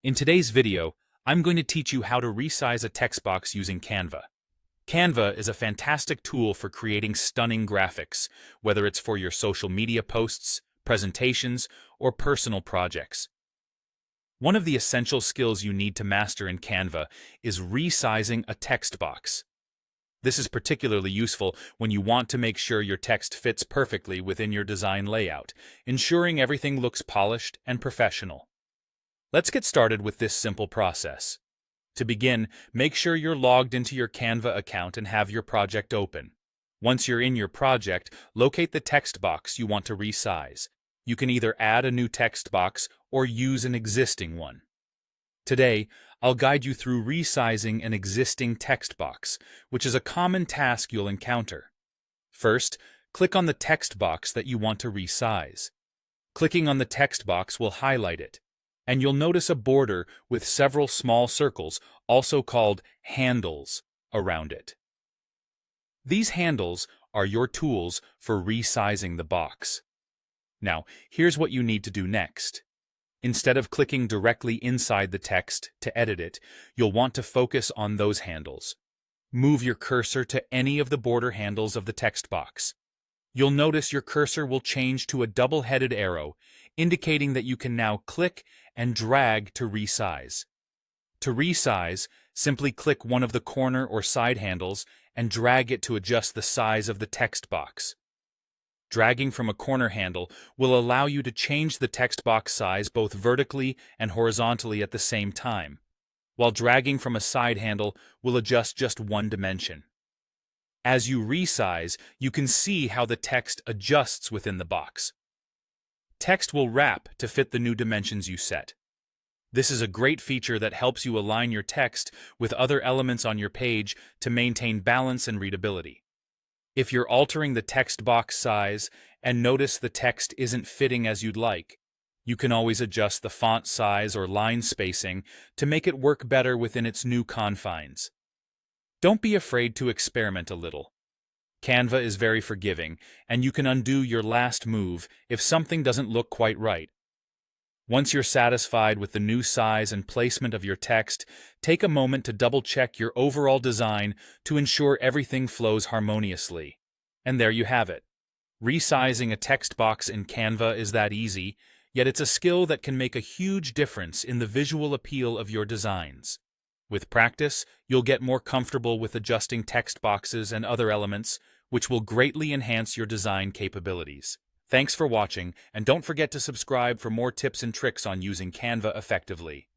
In today's video, I'm going to teach you how to resize a text box using Canva. Canva is a fantastic tool for creating stunning graphics, whether it's for your social media posts, presentations, or personal projects. One of the essential skills you need to master in Canva is resizing a text box. This is particularly useful when you want to make sure your text fits perfectly within your design layout, ensuring everything looks polished and professional. Let's get started with this simple process. To begin, make sure you're logged into your Canva account and have your project open. Once you're in your project, locate the text box you want to resize. You can either add a new text box or use an existing one. Today, I'll guide you through resizing an existing text box, which is a common task you'll encounter. First, click on the text box that you want to resize. Clicking on the text box will highlight it, and you'll notice a border with several small circles, also called handles, around it. These handles are your tools for resizing the box. Now, here's what you need to do next. Instead of clicking directly inside the text to edit it, you'll want to focus on those handles. Move your cursor to any of the border handles of the text box. You'll notice your cursor will change to a double-headed arrow, indicating that you can now click and drag to resize. To resize, simply click one of the corner or side handles and drag it to adjust the size of the text box. Dragging from a corner handle will allow you to change the text box size both vertically and horizontally at the same time, while dragging from a side handle will adjust just one dimension. As you resize, you can see how the text adjusts within the box. Text will wrap to fit the new dimensions you set. This is a great feature that helps you align your text with other elements on your page to maintain balance and readability. If you're altering the text box size and notice the text isn't fitting as you'd like, you can always adjust the font size or line spacing to make it work better within its new confines. Don't be afraid to experiment a little. Canva is very forgiving, and you can undo your last move if something doesn't look quite right. Once you're satisfied with the new size and placement of your text, take a moment to double-check your overall design to ensure everything flows harmoniously. And there you have it. Resizing a text box in Canva is that easy, yet it's a skill that can make a huge difference in the visual appeal of your designs. With practice, you'll get more comfortable with adjusting text boxes and other elements, which will greatly enhance your design capabilities. Thanks for watching, and don't forget to subscribe for more tips and tricks on using Canva effectively.